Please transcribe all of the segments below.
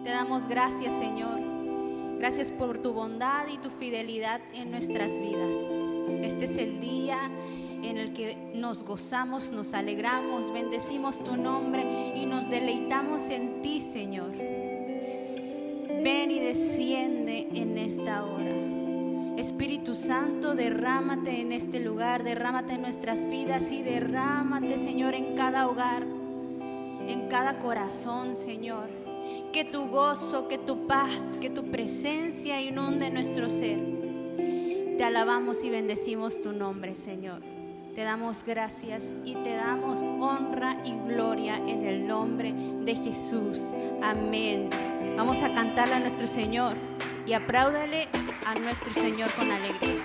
Te damos gracias, Señor. Gracias por tu bondad y tu fidelidad en nuestras vidas. Este es el día en el que nos gozamos, nos alegramos, bendecimos tu nombre y nos deleitamos en ti, Señor. Ven y desciende en esta hora. Espíritu Santo, derrámate en este lugar, derrámate en nuestras vidas y derrámate, Señor, en cada hogar, en cada corazón, Señor. Que tu gozo, que tu paz, que tu presencia inunde nuestro ser. Te alabamos y bendecimos tu nombre, Señor. Te damos gracias y te damos honra y gloria en el nombre de Jesús. Amén. Vamos a cantarle a nuestro Señor y apláudale a nuestro Señor con alegría.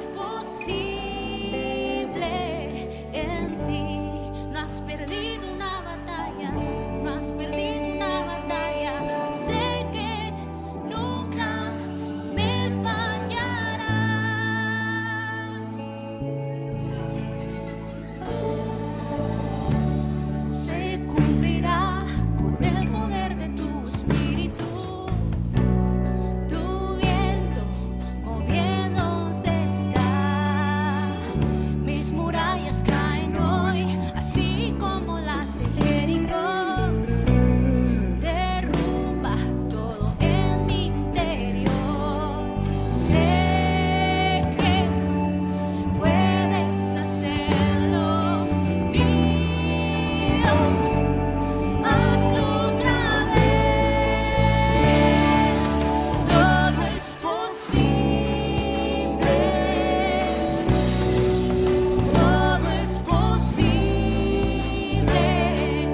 es posible en ti. No has perdido una batalla, no has perdido una batalla. Y sé que nunca me fallarás. Se cumplirá con el poder de tu espíritu. Tu viento moviéndose está. Mis murallas caen hoy, así como las de Jericó. Derrumba todo en mi interior. Sé que puedes hacerlo, Dios. Hazlo otra vez. Todo es posible. Todo es posible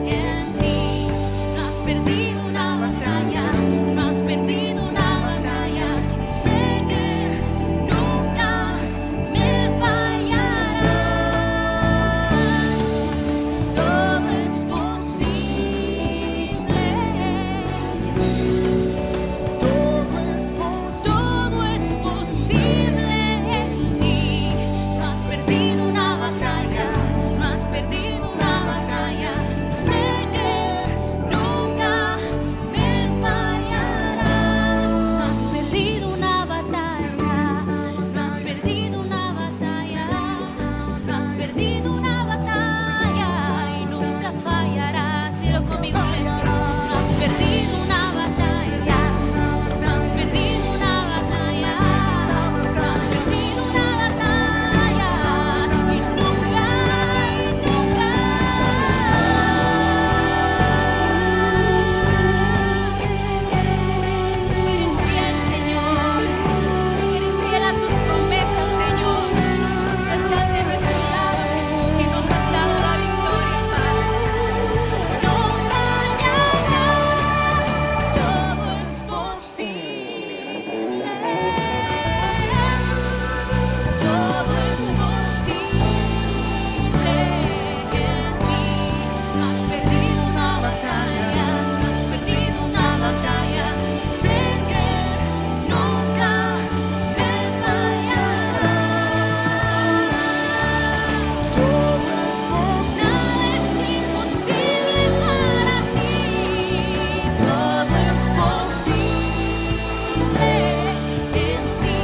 en ti. No has perdido una batalla, no has perdido una batalla. Y sé que nunca me fallarás. Todo es posible. Todo es posible en ti. No has perdido una batalla, no has perdido una batalla. Y sé que nunca me fallarás. No has perdido una batalla, no has perdido una batalla, no has perdido una batalla y nunca fallarás. Dilo conmigo, iglesia. No has perdido una batalla, no has perdido una batalla, no has perdido una batalla y nunca, Tú eres fiel, Señor. Tú eres fiel a tus promesas, Señor. Estás de nuestro lado, Jesús, y nos has dado la victoria, Padre. No fallarás, todo es posible. Todo es posible en ti. No has perdido una batalla, no has perdido una batalla. Y sé que nunca me fallarás. Todo es posible. Nada es imposible para ti. Todo es posible en ti.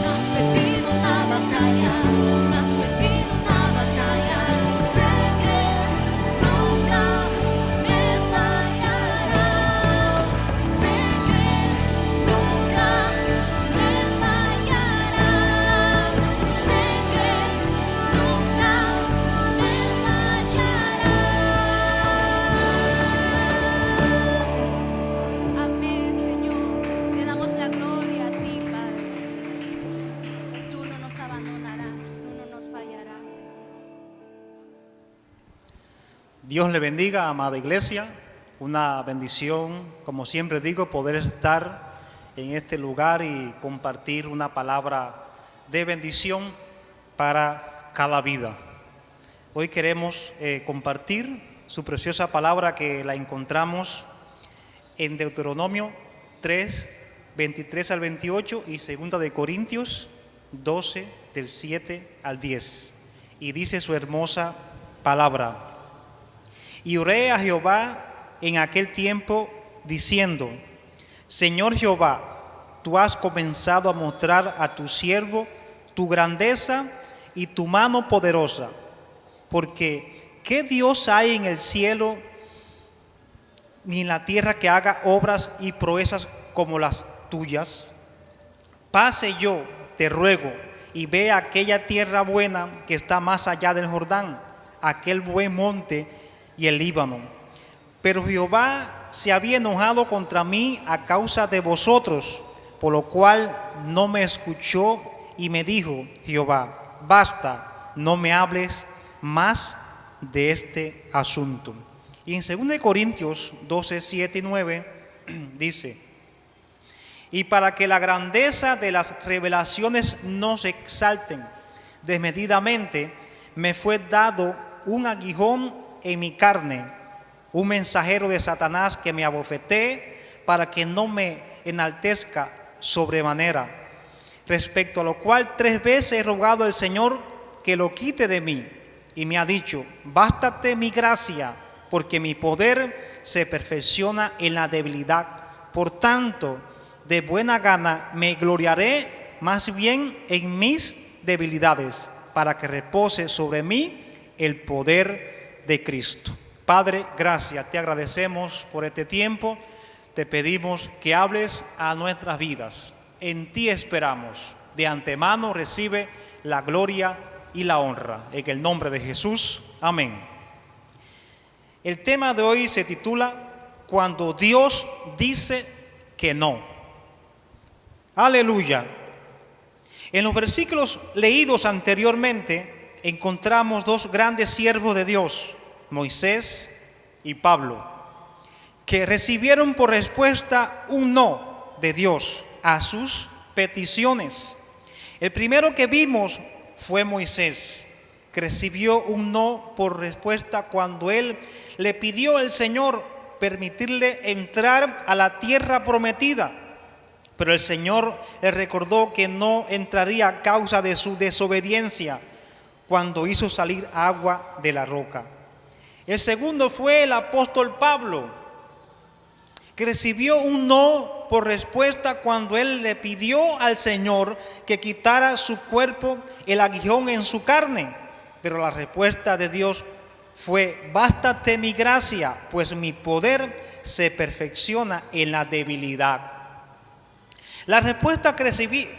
No has perdido una batalla, no has perdido una batalla. Sé que nunca me fallarás. Sé que nunca me fallarás. Sé que nunca me fallarás. Amén, Señor. Te damos la gloria a ti, Padre. Tú no nos abandonarás, tú no nos fallarás. Dios le bendiga, amada iglesia. Una bendición, como siempre digo, poder estar en este lugar y compartir una palabra de bendición para cada vida. Hoy queremos compartir su preciosa palabra que la encontramos en Deuteronomio 3, 23 al 28 y 2 de Corintios 12, del 7 al 10. Y dice su hermosa palabra: Y oré a Jehová en aquel tiempo diciendo: Señor Jehová, tú has comenzado a mostrar a tu siervo tu grandeza y tu mano poderosa, porque ¿qué Dios hay en el cielo ni en la tierra que haga obras y proezas como las tuyas? Pase yo, te ruego, y ve aquella tierra buena que está más allá del Jordán, aquel buen monte y el Líbano. Pero Jehová se había enojado contra mí a causa de vosotros, por lo cual no me escuchó y me dijo Jehová: basta, no me hables más de este asunto. Y en 2 Corintios 12, 7 y 9 dice: y para que la grandeza de las revelaciones no se exalten desmedidamente, me fue dado un aguijón en mi carne, un mensajero de Satanás que me abofetee para que no me enaltezca sobremanera. Respecto a lo cual 3 veces he rogado al Señor que lo quite de mí, y me ha dicho: bástate mi gracia, porque mi poder se perfecciona en la debilidad. Por tanto, de buena gana me gloriaré más bien en mis debilidades, para que repose sobre mí el poder de Cristo. Padre, gracias, te agradecemos por este tiempo. Te pedimos que hables a nuestras vidas. En ti esperamos. De antemano recibe la gloria y la honra. En el nombre de Jesús. Amén. El tema de hoy se titula Cuando Dios dice que no. Aleluya. En los versículos leídos anteriormente encontramos 2 grandes siervos de Dios, Moisés y Pablo, que recibieron por respuesta un no de Dios a sus peticiones. El primero que vimos fue Moisés, que recibió un no por respuesta cuando él le pidió al Señor permitirle entrar a la tierra prometida. Pero el Señor le recordó que no entraría a causa de su desobediencia cuando hizo salir agua de la roca. El segundo fue el apóstol Pablo, que recibió un no por respuesta cuando él le pidió al Señor que quitara su cuerpo el aguijón en su carne. Pero la respuesta de Dios fue: bástate mi gracia, pues mi poder se perfecciona en la debilidad. La respuesta que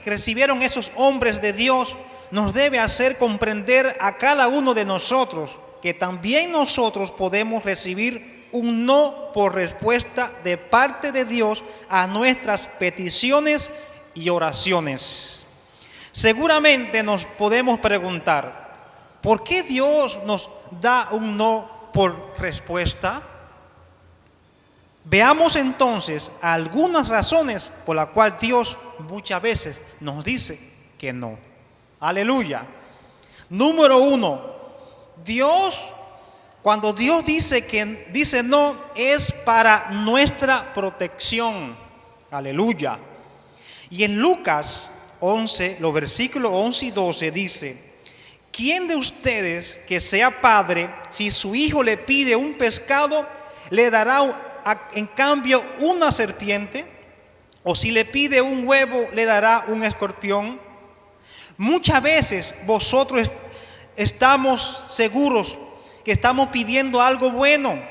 recibieron esos hombres de Dios nos debe hacer comprender a cada uno de nosotros que también nosotros podemos recibir un no por respuesta de parte de Dios a nuestras peticiones y oraciones. Seguramente nos podemos preguntar: ¿por qué Dios nos da un no por respuesta? Veamos entonces algunas razones por las cuales Dios muchas veces nos dice que no. Aleluya. Número 1, cuando Dios dice no, es para nuestra protección. Aleluya. Y en Lucas 11, los versículos 11 y 12 dice: ¿quién de ustedes que sea padre, si su hijo le pide un pescado, le dará en cambio una serpiente? ¿O si le pide un huevo, le dará un escorpión? Muchas veces vosotros estamos seguros que estamos pidiendo algo bueno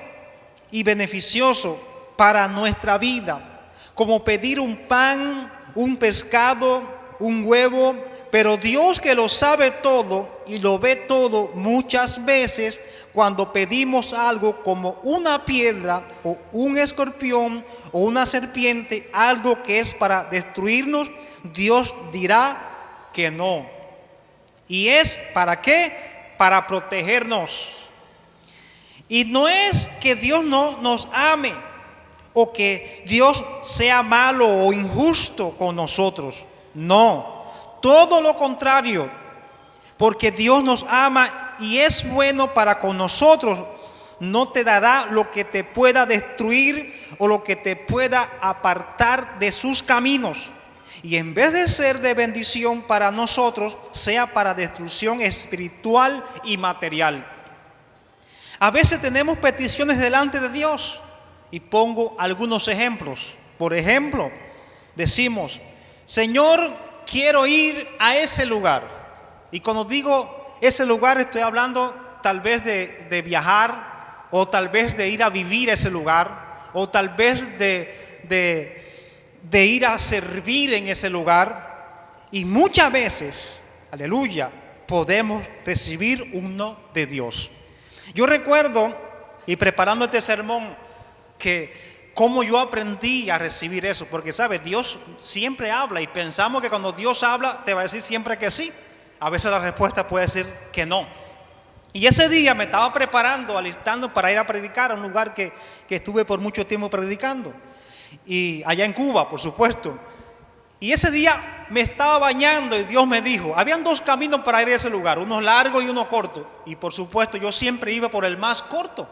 y beneficioso para nuestra vida, como pedir un pan, un pescado, un huevo, pero Dios, que lo sabe todo y lo ve todo, muchas veces cuando pedimos algo como una piedra o un escorpión o una serpiente, algo que es para destruirnos, Dios dirá que no. ¿Y es para qué? Para protegernos. Y no es que Dios no nos ame o que Dios sea malo o injusto con nosotros. No, todo lo contrario, porque Dios nos ama y es bueno para con nosotros. No te dará lo que te pueda destruir o lo que te pueda apartar de sus caminos. Y en vez de ser de bendición para nosotros, sea para destrucción espiritual y material. A veces tenemos peticiones delante de Dios, y pongo algunos ejemplos. Por ejemplo, decimos: Señor, quiero ir a ese lugar. Y cuando digo ese lugar, estoy hablando tal vez de viajar, o tal vez de ir a vivir a ese lugar, o tal vez de ir a servir en ese lugar. Y muchas veces, aleluya, podemos recibir un no de Dios. Yo recuerdo, y preparando este sermón, que cómo yo aprendí a recibir eso, porque sabes, Dios siempre habla y pensamos que cuando Dios habla te va a decir siempre que sí. A veces la respuesta puede ser que no. Y ese día me estaba preparando, alistando para ir a predicar a un lugar que estuve por mucho tiempo predicando, y allá en Cuba, por supuesto. Y ese día me estaba bañando y Dios me dijo, habían dos caminos para ir a ese lugar, uno largo y uno corto. Y por supuesto yo siempre iba por el más corto.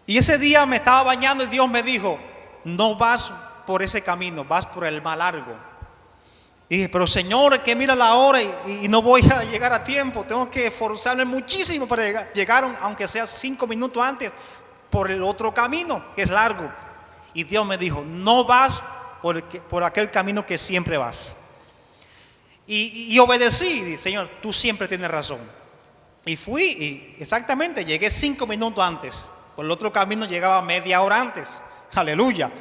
Y ese día me estaba bañando y Dios me dijo, no vas por ese camino, vas por el más largo. Y dije, pero Señor, es que mira la hora y no voy a llegar a tiempo. Tengo que esforzarme muchísimo para llegar. Llegaron, aunque sea 5 minutos antes, por el otro camino, que es largo. Y Dios me dijo, no vas por aquel camino que siempre vas. Y obedecí. Y dije, Señor, tú siempre tienes razón. Y fui y exactamente llegué 5 minutos antes. Por el otro camino llegaba media hora antes. Aleluya.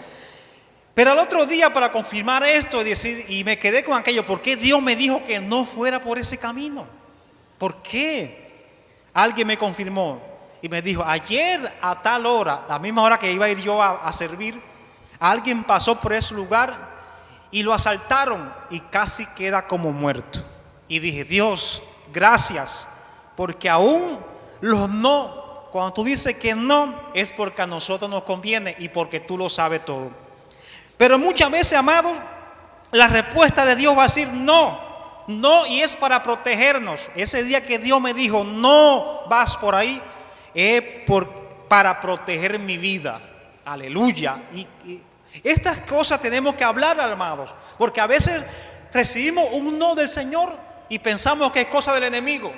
Pero al otro día, para confirmar esto y me quedé con aquello, ¿por qué Dios me dijo que no fuera por ese camino? ¿Por qué? Alguien me confirmó y me dijo, ayer a tal hora, la misma hora que iba a ir yo a servir, alguien pasó por ese lugar y lo asaltaron y casi queda como muerto. Y dije, Dios, gracias, porque aún los no, cuando tú dices que no, es porque a nosotros nos conviene y porque tú lo sabes todo. Pero muchas veces, amados, la respuesta de Dios va a decir no, no, y es para protegernos. Ese día que Dios me dijo, no vas por ahí, es para proteger mi vida. Aleluya. Y estas cosas tenemos que hablar, amados, porque a veces recibimos un no del Señor y pensamos que es cosa del enemigo.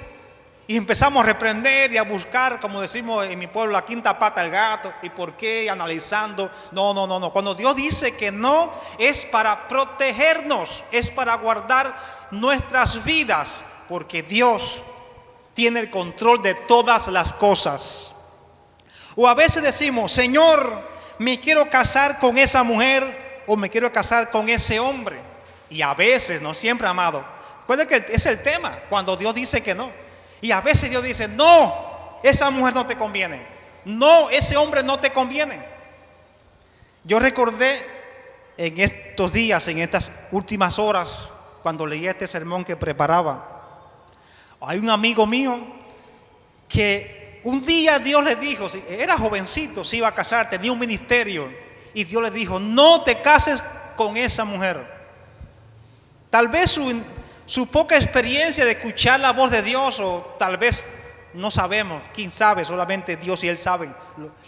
Y empezamos a reprender y a buscar, como decimos en mi pueblo, la quinta pata al gato. ¿Y por qué? Analizando. No. Cuando Dios dice que no, es para protegernos, es para guardar nuestras vidas, porque Dios tiene el control de todas las cosas. O a veces decimos, Señor, me quiero casar con esa mujer o me quiero casar con ese hombre. Y a veces, no siempre, amado, recuerda que es el tema, cuando Dios dice que no. Y a veces Dios dice, no, esa mujer no te conviene. No, ese hombre no te conviene. Yo recordé en estos días, en estas últimas horas, cuando leí este sermón que preparaba, hay un amigo mío que un día Dios le dijo, era jovencito, se iba a casar, tenía un ministerio, y Dios le dijo, no te cases con esa mujer. Tal vez su poca experiencia de escuchar la voz de Dios, o tal vez no sabemos, quién sabe, solamente Dios y él saben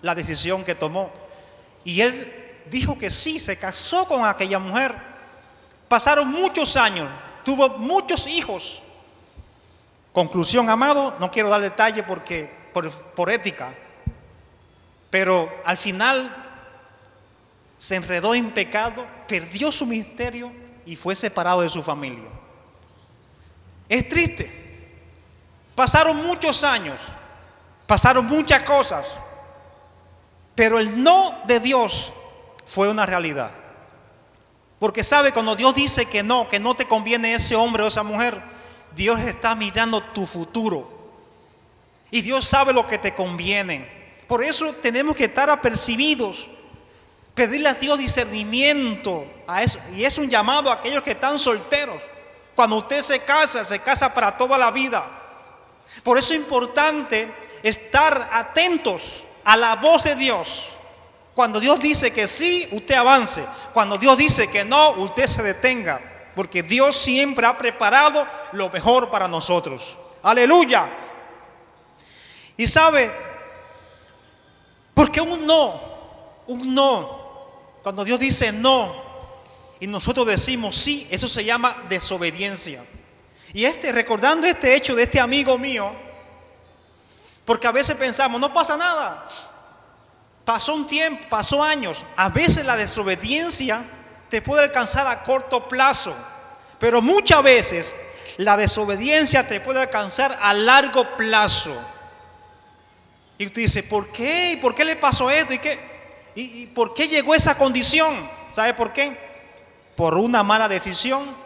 la decisión que tomó. Y él dijo que sí, se casó con aquella mujer. Pasaron muchos años, tuvo muchos hijos. Conclusión, amado, no quiero dar detalle porque por ética, pero al final se enredó en pecado, perdió su ministerio y fue separado de su familia. Es triste. Pasaron muchos años, pasaron muchas cosas, pero el no de Dios fue una realidad. Porque sabe, cuando Dios dice que no te conviene ese hombre o esa mujer, Dios está mirando tu futuro y Dios sabe lo que te conviene. Por eso tenemos que estar apercibidos, pedirle a Dios discernimiento a eso. Y es un llamado a aquellos que están solteros. Cuando usted se casa para toda la vida. Por eso es importante estar atentos a la voz de Dios. Cuando Dios dice que sí, usted avance. Cuando Dios dice que no, usted se detenga. Porque Dios siempre ha preparado lo mejor para nosotros. Aleluya. Y sabe, porque un no, cuando Dios dice no, y nosotros decimos sí, eso se llama desobediencia. Y recordando este hecho de este amigo mío, porque a veces pensamos, no pasa nada. Pasó un tiempo, pasó años. A veces la desobediencia te puede alcanzar a corto plazo, pero muchas veces la desobediencia te puede alcanzar a largo plazo. Y usted dice, ¿por qué? ¿Por qué le pasó esto? ¿Y por qué llegó a esa condición? ¿Sabe por qué? Por una mala decisión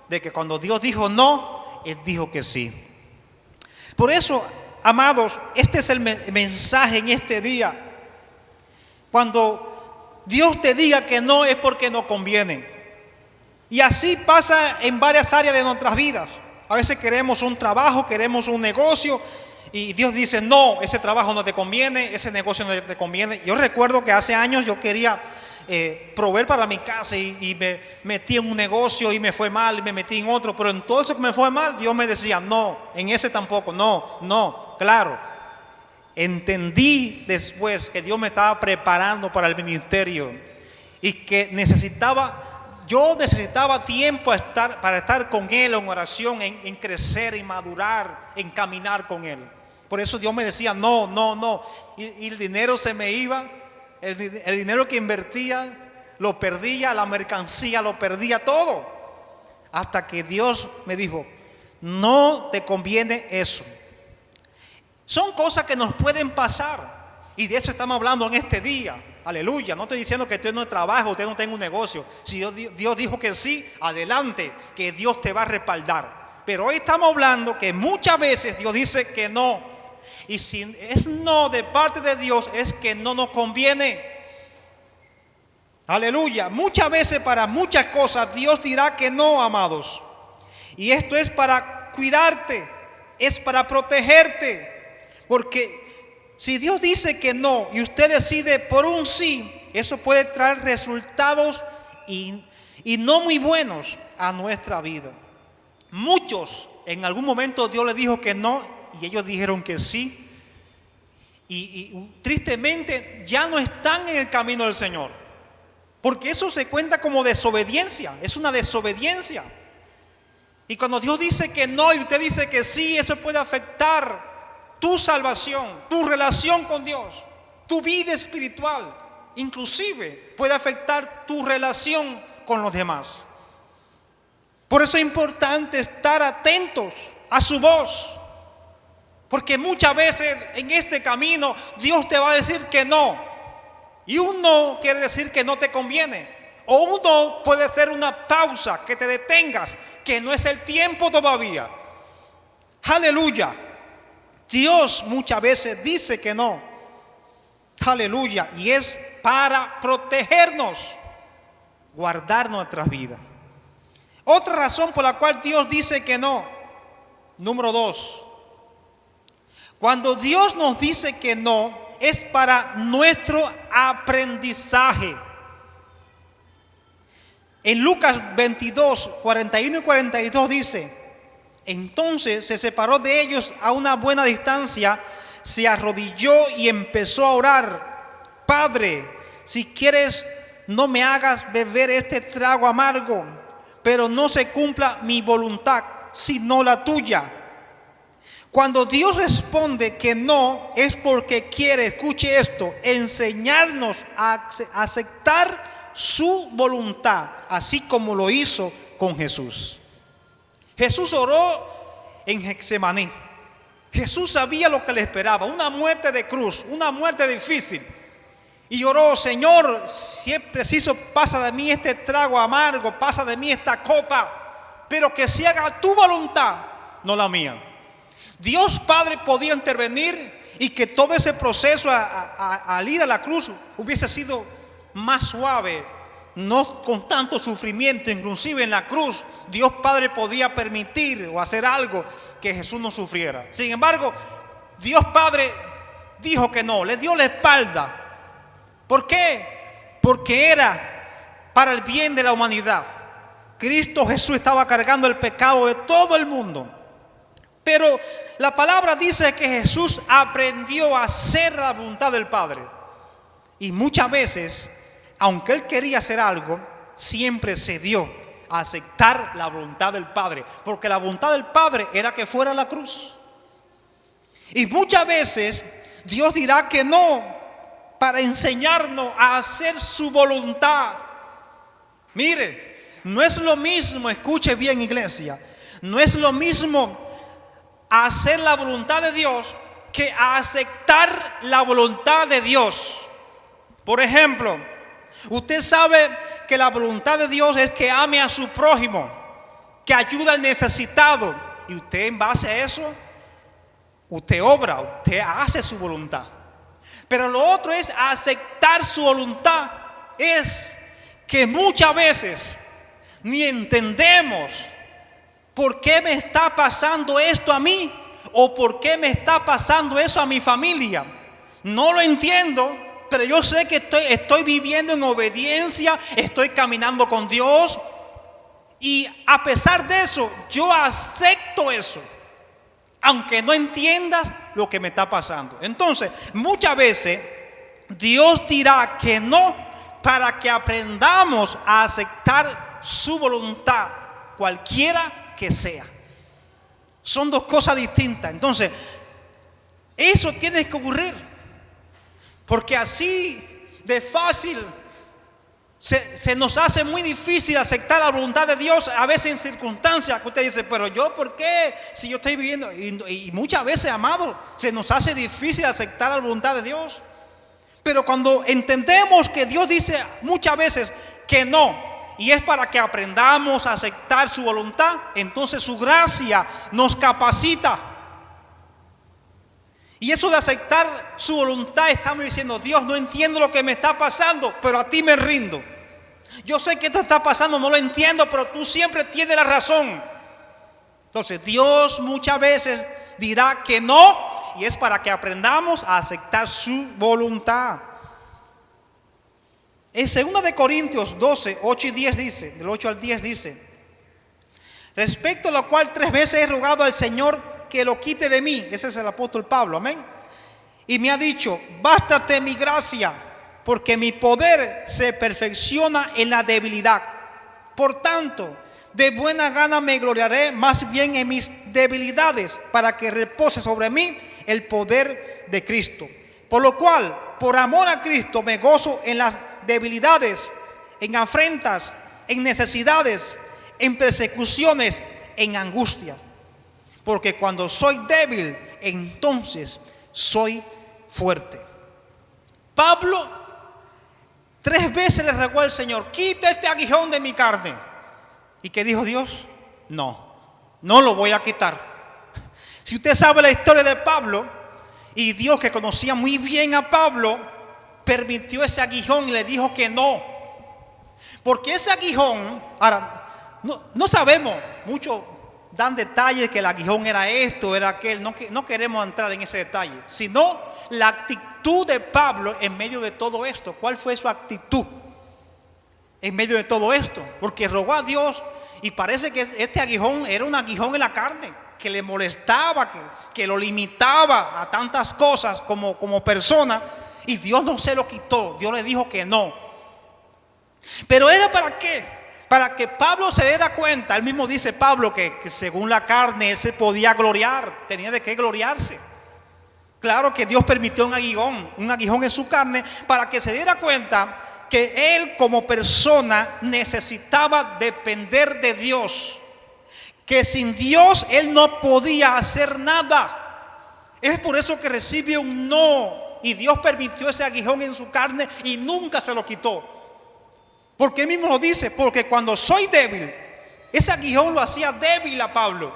de que cuando Dios dijo no, Él dijo que sí. Por eso, amados, este es el mensaje en este día. Cuando Dios te diga que no, es porque no conviene. Y así pasa en varias áreas de nuestras vidas. A veces queremos un trabajo, queremos un negocio, y Dios dice, no, ese trabajo no te conviene, ese negocio no te conviene. Yo recuerdo que hace años yo quería proveer para mi casa y me metí en un negocio y me fue mal y me metí en otro, pero en todo eso que me fue mal, Dios me decía, no, en ese tampoco, no, claro. Entendí después que Dios me estaba preparando para el ministerio y que yo necesitaba tiempo para estar con Él en oración, en crecer, en madurar, en caminar con Él. Por eso Dios me decía, no. Y el dinero se me iba, el dinero que invertía, lo perdía, la mercancía, lo perdía todo. Hasta que Dios me dijo, no te conviene eso. Son cosas que nos pueden pasar. Y de eso estamos hablando en este día. Aleluya. No estoy diciendo que usted no trabaje, usted no tenga un negocio. Si Dios dijo que sí, adelante, que Dios te va a respaldar. Pero hoy estamos hablando que muchas veces Dios dice que no. Y si es no de parte de Dios, es que no nos conviene. Aleluya. Muchas veces para muchas cosas Dios dirá que no, amados. Y esto es para cuidarte, es para protegerte. Porque si Dios dice que no y usted decide por un sí, eso puede traer resultados y no muy buenos a nuestra vida. Muchos en algún momento Dios les dijo que no y ellos dijeron que sí. Y tristemente ya no están en el camino del Señor. Porque eso se cuenta como desobediencia, es una desobediencia. Y cuando Dios dice que no y usted dice que sí, eso puede afectar tu salvación, tu relación con Dios, tu vida espiritual, inclusive puede afectar tu relación con los demás. Por eso es importante estar atentos a su voz, porque muchas veces en este camino Dios te va a decir que no, y un no quiere decir que no te conviene, o un no puede ser una pausa, que te detengas, que no es el tiempo todavía. Aleluya. Dios muchas veces dice que no. Aleluya. Y es para protegernos, guardar nuestras vidas. Otra razón por la cual Dios dice que no. Número 2. Cuando Dios nos dice que no, es para nuestro aprendizaje. En Lucas 22, 41 y 42 dice: entonces se separó de ellos a una buena distancia, se arrodilló y empezó a orar: Padre, si quieres, no me hagas beber este trago amargo, pero no se cumpla mi voluntad, sino la tuya. Cuando Dios responde que no, es porque quiere, escuche esto, enseñarnos a aceptar su voluntad, así como lo hizo con Jesús. Jesús oró en Getsemaní. Jesús sabía lo que le esperaba, una muerte de cruz, una muerte difícil. Y oró: Señor, si es preciso, pasa de mí este trago amargo, pasa de mí esta copa, pero que se haga tu voluntad, no la mía. Dios Padre podía intervenir y que todo ese proceso al ir a la cruz hubiese sido más suave, no con tanto sufrimiento. Inclusive en la cruz Dios Padre podía permitir o hacer algo que Jesús no sufriera. Sin embargo, Dios Padre dijo que no, le dio la espalda. ¿Por qué? Porque era para el bien de la humanidad. Cristo Jesús estaba cargando el pecado de todo el mundo. Pero la palabra dice que Jesús aprendió a hacer la voluntad del Padre. Y muchas veces, aunque Él quería hacer algo, siempre cedió a aceptar la voluntad del Padre, porque la voluntad del Padre era que fuera a la cruz. Y muchas veces Dios dirá que no, para enseñarnos a hacer su voluntad. Mire, no es lo mismo, escuche bien, iglesia, no es lo mismo hacer la voluntad de Dios que aceptar la voluntad de Dios. Por ejemplo, usted sabe que la voluntad de Dios es que ame a su prójimo, que ayude al necesitado. Y usted, en base a eso, usted obra, usted hace su voluntad. Pero lo otro es aceptar su voluntad. Es que muchas veces ni entendemos por qué me está pasando esto a mí, o por qué me está pasando eso a mi familia. No lo entiendo, pero yo sé que estoy viviendo en obediencia, estoy caminando con Dios. Y a pesar de eso, yo acepto eso, aunque no entiendas lo que me está pasando. Entonces, muchas veces Dios dirá que no para que aprendamos a aceptar su voluntad, cualquiera que sea. Son dos cosas distintas. Entonces, eso tiene que ocurrir, porque así de fácil se nos hace muy difícil aceptar la voluntad de Dios, a veces en circunstancias que usted dice, pero yo, ¿por qué? Si yo estoy viviendo, y muchas veces, amado, se nos hace difícil aceptar la voluntad de Dios. Pero cuando entendemos que Dios dice muchas veces que no, y es para que aprendamos a aceptar su voluntad, entonces su gracia nos capacita. Y eso de aceptar su voluntad, estamos diciendo, Dios, no entiendo lo que me está pasando, pero a ti me rindo. Yo sé que esto está pasando, no lo entiendo, pero tú siempre tienes la razón. Entonces Dios muchas veces dirá que no, y es para que aprendamos a aceptar su voluntad. En 2 de Corintios 12, 8 y 10 dice, del 8 al 10 dice: respecto a lo cual 3 veces he rogado al Señor que lo quite de mí. Ese es el apóstol Pablo, amén. Y me ha dicho, bástate mi gracia, porque mi poder se perfecciona en la debilidad. Por tanto, de buena gana me gloriaré más bien en mis debilidades, para que repose sobre mí el poder de Cristo. Por lo cual, por amor a Cristo, me gozo en las debilidades, en afrentas, en necesidades, en persecuciones, en angustia. Porque cuando soy débil, entonces soy fuerte. Pablo 3 veces le rogó al Señor, quita este aguijón de mi carne. ¿Y qué dijo Dios? No lo voy a quitar. Si usted sabe la historia de Pablo, y Dios, que conocía muy bien a Pablo, permitió ese aguijón y le dijo que no. Porque ese aguijón, ahora, no sabemos, muchos dan detalles que el aguijón era esto, era aquel, no queremos entrar en ese detalle, sino la actitud de Pablo en medio de todo esto. ¿Cuál fue su actitud en medio de todo esto? Porque rogó a Dios, y parece que este aguijón era un aguijón en la carne, que le molestaba, que lo limitaba a tantas cosas como persona, y Dios no se lo quitó. Dios le dijo que no. Pero ¿era para qué? Para que Pablo se diera cuenta. Él mismo dice, Pablo, que según la carne él se podía gloriar, tenía de qué gloriarse. Claro que Dios permitió un aguijón en su carne, para que se diera cuenta que él como persona necesitaba depender de Dios, que sin Dios él no podía hacer nada. Es por eso que recibe un no, y Dios permitió ese aguijón en su carne y nunca se lo quitó. Porque él mismo lo dice, porque cuando soy débil, ese aguijón lo hacía débil a Pablo,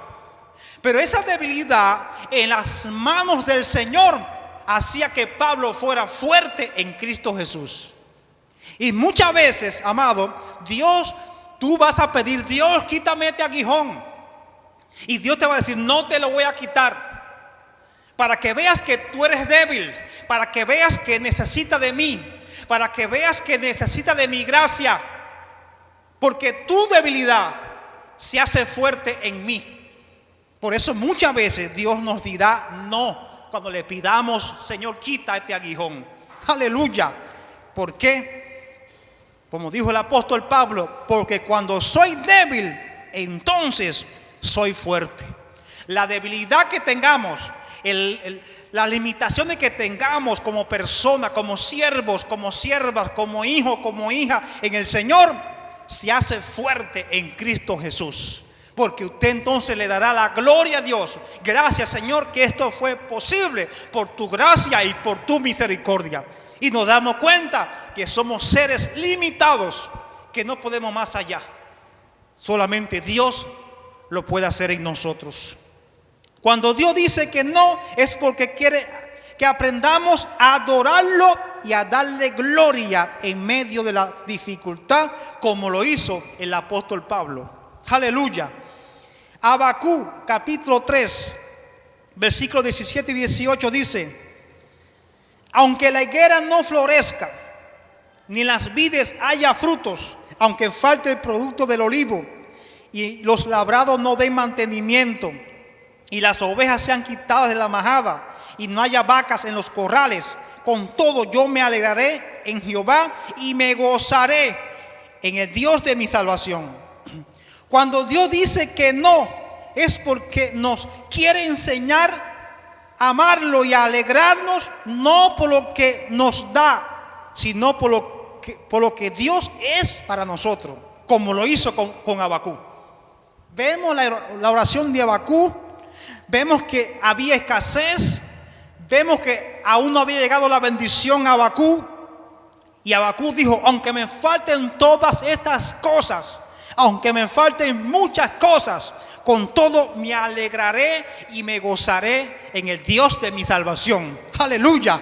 pero esa debilidad en las manos del Señor hacía que Pablo fuera fuerte en Cristo Jesús. Y muchas veces, amado, tú vas a pedir, Dios, quítame este aguijón, y Dios te va a decir, no te lo voy a quitar, para que veas que tú eres débil, para que veas que necesitas de mí, para que veas que necesitas de mi gracia, porque tu debilidad se hace fuerte en mí. Por eso muchas veces Dios nos dirá no cuando le pidamos, Señor, quita este aguijón. Aleluya. ¿Por qué? Como dijo el apóstol Pablo, porque cuando soy débil, entonces soy fuerte. La debilidad que tengamos, las limitaciones que tengamos como persona, como siervos, como siervas, como hijo, como hija en el Señor, se hace fuerte en Cristo Jesús. Porque usted entonces le dará la gloria a Dios. Gracias, Señor, que esto fue posible por tu gracia y por tu misericordia. Y nos damos cuenta que somos seres limitados, que no podemos más allá. Solamente Dios lo puede hacer en nosotros. Cuando Dios dice que no, es porque quiere que aprendamos a adorarlo y a darle gloria en medio de la dificultad, como lo hizo el apóstol Pablo. Aleluya. Habacuc capítulo 3 versículos 17 y 18 dice: Aunque la higuera no florezca, ni en las vides haya frutos, aunque falte el producto del olivo, y los labrados no den mantenimiento, y las ovejas sean quitadas de la majada, y no haya vacas en los corrales, con todo yo me alegraré en Jehová y me gozaré en el Dios de mi salvación. Cuando Dios dice que no, es porque nos quiere enseñar a amarlo y a alegrarnos, no por lo que nos da, sino por lo que Dios es para nosotros, como lo hizo con Habacuc. Vemos la oración de Habacuc, vemos que había escasez, vemos que aún no había llegado la bendición a Habacuc, y Habacuc dijo: aunque me falten todas estas cosas, aunque me falten muchas cosas, con todo me alegraré y me gozaré en el Dios de mi salvación. Aleluya.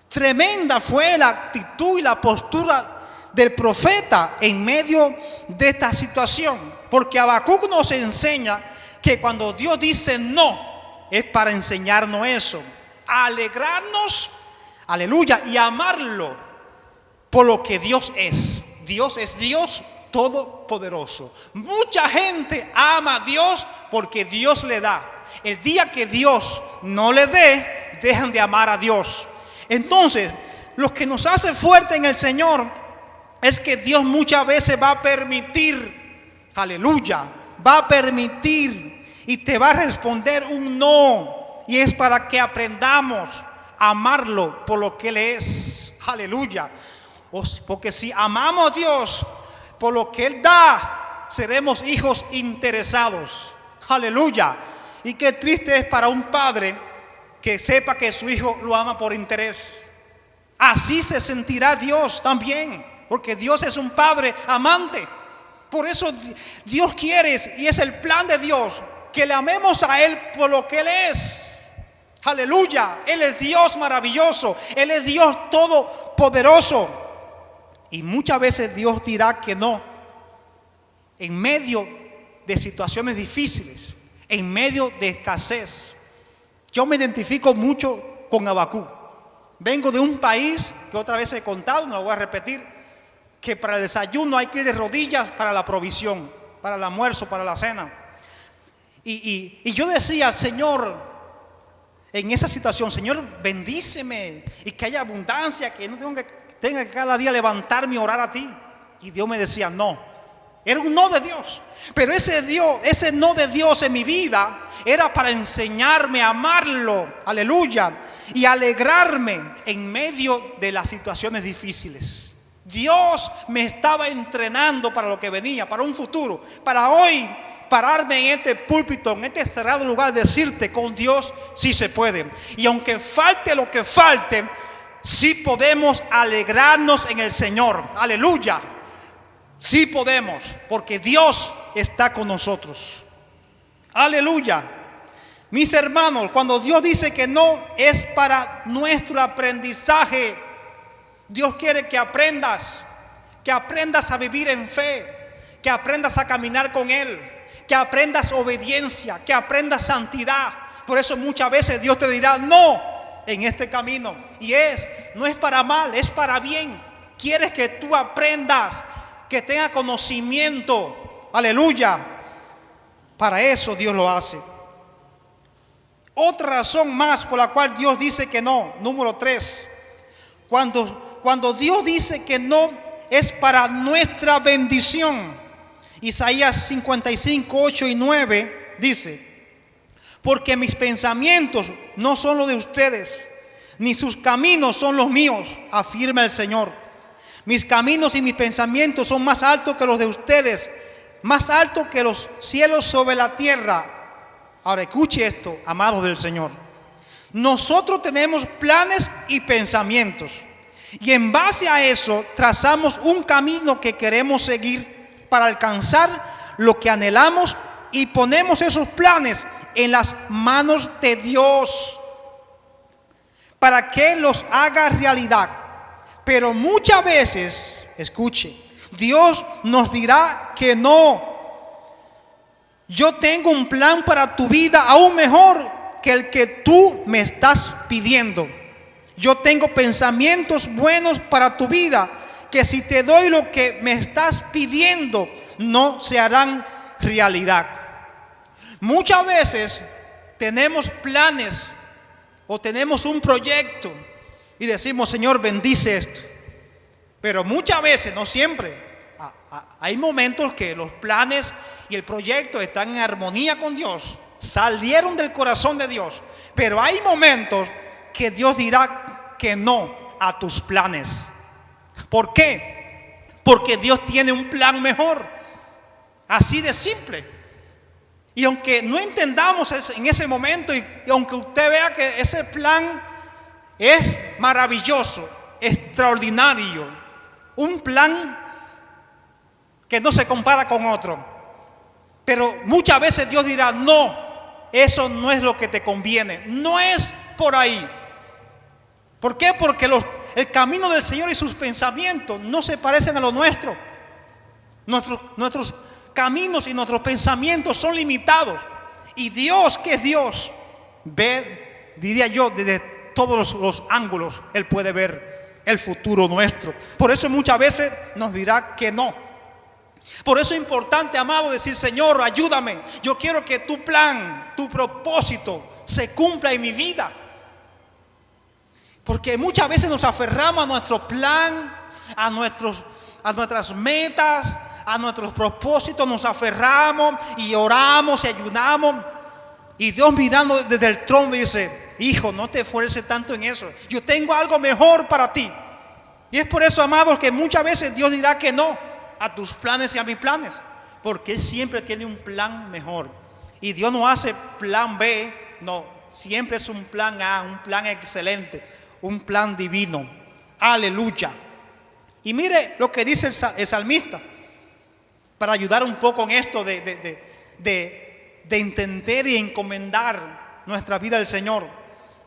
Tremenda fue la actitud y la postura del profeta en medio de esta situación, porque Habacuc nos enseña que cuando Dios dice no, es para enseñarnos eso, a alegrarnos, aleluya, y amarlo por lo que Dios es. Dios es Dios todopoderoso. Mucha gente ama a Dios porque Dios le da. El día que Dios no le dé, dejan de amar a Dios. Entonces, lo que nos hace fuerte en el Señor es que Dios muchas veces va a permitir, aleluya, va a permitir y te va a responder un no. Y es para que aprendamos a amarlo por lo que Él es. Aleluya. Porque si amamos a Dios por lo que Él da, seremos hijos interesados. Aleluya. Y qué triste es para un padre que sepa que su hijo lo ama por interés. Así se sentirá Dios también, porque Dios es un padre amante. Por eso Dios quiere, y es el plan de Dios, que le amemos a Él por lo que Él es. Aleluya. Él es Dios maravilloso, Él es Dios todopoderoso. Y muchas veces Dios dirá que no en medio de situaciones difíciles, en medio de escasez. Yo me identifico mucho con Habacuc. Vengo de un país que otra vez he contado, no lo voy a repetir, que para el desayuno hay que ir de rodillas para la provisión, para el almuerzo, para la cena. Y yo decía: Señor, en esa situación, Señor, bendíceme y que haya abundancia, que no tenga que cada día levantarme y orar a ti. Y Dios me decía: no. Era un no de Dios. Pero ese no de Dios en mi vida era para enseñarme a amarlo, aleluya, y alegrarme en medio de las situaciones difíciles. Dios me estaba entrenando para lo que venía, para un futuro, para hoy pararme en este púlpito, en este cerrado lugar, decirte: con Dios sí se puede. Y aunque falte lo que falte, sí podemos alegrarnos en el Señor. Aleluya. Sí podemos, porque Dios está con nosotros. Aleluya. Mis hermanos, cuando Dios dice que no, es para nuestro aprendizaje. Dios quiere que aprendas a vivir en fe, que aprendas a caminar con Él, que aprendas obediencia, que aprendas santidad. Por eso muchas veces Dios te dirá no en este camino. Y no es para mal, es para bien. Quieres que tú aprendas, que tengas conocimiento. Aleluya. Para eso Dios lo hace. Otra razón más por la cual Dios dice que no, número 3. Cuando Dios dice que no, es para nuestra bendición. Isaías 55, 8 y 9 dice: porque mis pensamientos no son los de ustedes, ni sus caminos son los míos, afirma el Señor. Mis caminos y mis pensamientos son más altos que los de ustedes, más altos que los cielos sobre la tierra. Ahora escuche esto, amados del Señor. Nosotros tenemos planes y pensamientos, y en base a eso trazamos un camino que queremos seguir para alcanzar lo que anhelamos, y ponemos esos planes en las manos de Dios para que los haga realidad. Pero muchas veces, escuche, Dios nos dirá que no. Yo tengo un plan para tu vida aún mejor que el que tú me estás pidiendo. Yo tengo pensamientos buenos para tu vida, que si te doy lo que me estás pidiendo, no se harán realidad. Muchas veces tenemos planes o tenemos un proyecto y decimos, Señor, bendice esto. Pero muchas veces, no siempre, hay momentos que los planes y el proyecto están en armonía con Dios, salieron del corazón de Dios. Pero hay momentos que Dios dirá que no a tus planes. ¿Por qué? Porque Dios tiene un plan mejor. Así de simple. Y aunque no entendamos en ese momento, y aunque usted vea que ese plan es maravilloso, extraordinario, un plan que no se compara con otro, pero muchas veces Dios dirá, no, eso no es lo que te conviene, no es por ahí. ¿Por qué? Porque el camino del Señor y sus pensamientos no se parecen a los nuestros. Nuestros caminos y nuestros pensamientos son limitados. Y Dios, que es Dios, ve, diría yo, desde todos los ángulos. Él puede ver el futuro nuestro. Por eso muchas veces nos dirá que no. Por eso es importante, amado, decir, Señor, ayúdame. Yo quiero que tu plan, tu propósito se cumpla en mi vida. Porque muchas veces nos aferramos a nuestro plan, a nuestras metas, a nuestros propósitos, nos aferramos y oramos y ayunamos. Y Dios mirando desde el trono dice, hijo, no te esfuerces tanto en eso. Yo tengo algo mejor para ti. Y es por eso, amados, que muchas veces Dios dirá que no a tus planes y a mis planes. Porque Él siempre tiene un plan mejor. Y Dios no hace plan B, no. Siempre es un plan A, un plan excelente, un plan divino. Aleluya. Y mire lo que dice el salmista, para ayudar un poco en esto de entender y encomendar nuestra vida al Señor.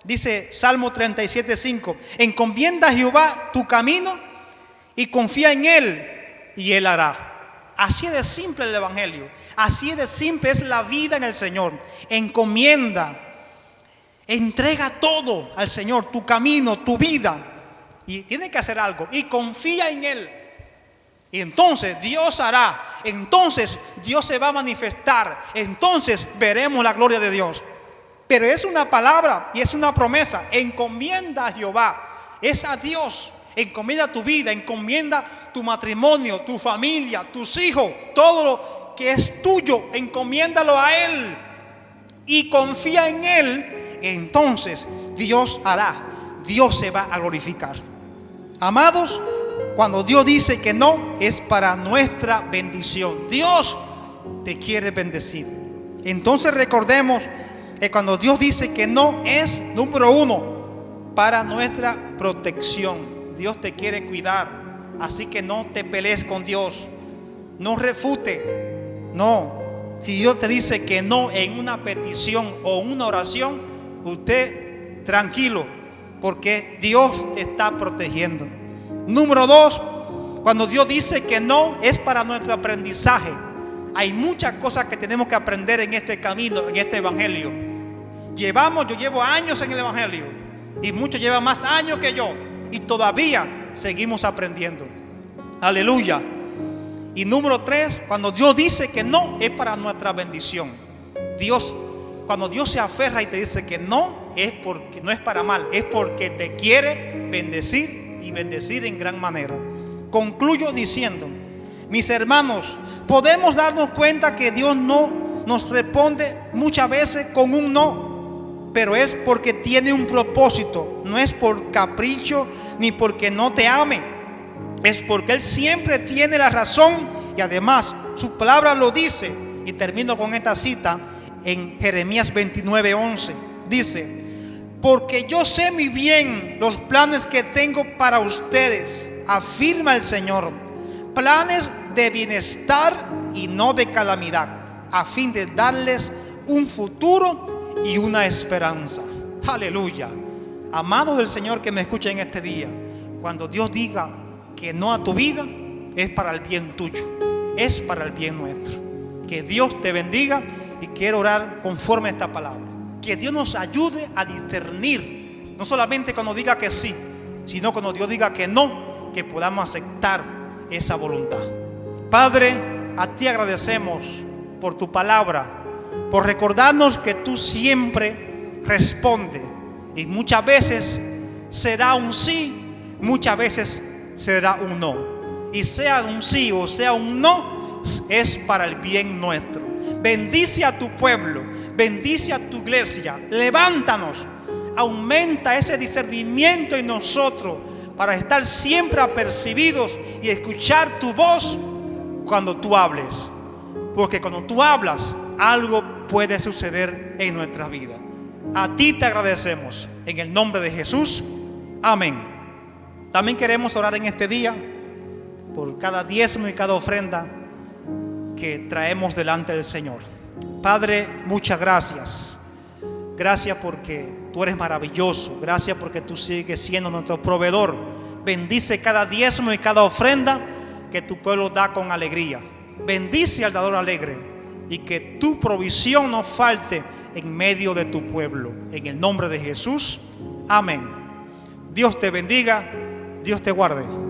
Dice Salmo 37:5: encomienda a Jehová tu camino y confía en Él, y Él hará. Así de simple el evangelio, así de simple es la vida en el Señor. Encomienda, entrega todo al Señor, tu camino, tu vida, y tiene que hacer algo, y confía en Él. Y entonces Dios hará, entonces Dios se va a manifestar, entonces veremos la gloria de Dios. Pero es una palabra y es una promesa. Encomienda a Jehová, es a Dios. Encomienda tu vida, encomienda tu matrimonio, tu familia, tus hijos, todo lo que es tuyo, encomiéndalo a Él y confía en Él. Entonces Dios hará, Dios se va a glorificar. Amados, cuando Dios dice que no, es para nuestra bendición. Dios te quiere bendecir. Entonces recordemos que cuando Dios dice que no, es, número uno, para nuestra protección. Dios te quiere cuidar, así que no te pelees con Dios, no refute. No, si Dios te dice que no en una petición o una oración, usted tranquilo, porque Dios te está protegiendo. Número dos, cuando Dios dice que no, es para nuestro aprendizaje. Hay muchas cosas que tenemos que aprender en este camino, en este evangelio. Yo llevo años en el evangelio, y muchos llevan más años que yo, y todavía seguimos aprendiendo. Aleluya. Y número tres, cuando Dios dice que no, es para nuestra bendición. Cuando Dios se aferra y te dice que no, es porque no es para mal, es porque te quiere bendecir y bendecir en gran manera. Concluyo diciendo, mis hermanos, podemos darnos cuenta que Dios no nos responde muchas veces con un no, pero es porque tiene un propósito. No es por capricho ni porque no te ame, es porque Él siempre tiene la razón, y además su palabra lo dice. Y termino con esta cita en Jeremías 29:11. Dice: porque yo sé muy bien los planes que tengo para ustedes, afirma el Señor, planes de bienestar y no de calamidad, a fin de darles un futuro y una esperanza. Aleluya. Amado del Señor que me escucha en este día, cuando Dios diga que no a tu vida, es para el bien tuyo, es para el bien nuestro. Que Dios te bendiga, y quiero orar conforme a esta palabra. Que Dios nos ayude a discernir No solamente cuando diga que sí, sino cuando Dios diga que no, que podamos aceptar esa voluntad. Padre, a ti agradecemos por tu palabra, por recordarnos que tú siempre respondes. Y muchas veces será un sí, muchas veces será un no. Y sea un sí o sea un no, es para el bien nuestro. Bendice a tu pueblo, bendice a tu iglesia, levántanos, aumenta ese discernimiento en nosotros para estar siempre apercibidos y escuchar tu voz cuando tú hables. Porque cuando tú hablas, algo puede suceder en nuestra vida. A ti te agradecemos en el nombre de Jesús. Amén. También queremos orar en este día por cada diezmo y cada ofrenda que traemos delante del Señor. Padre, muchas gracias. Gracias porque tú eres maravilloso. Gracias porque tú sigues siendo nuestro proveedor. Bendice cada diezmo y cada ofrenda que tu pueblo da con alegría. Bendice al dador alegre y que tu provisión no falte en medio de tu pueblo. En el nombre de Jesús. Amén. Dios te bendiga. Dios te guarde.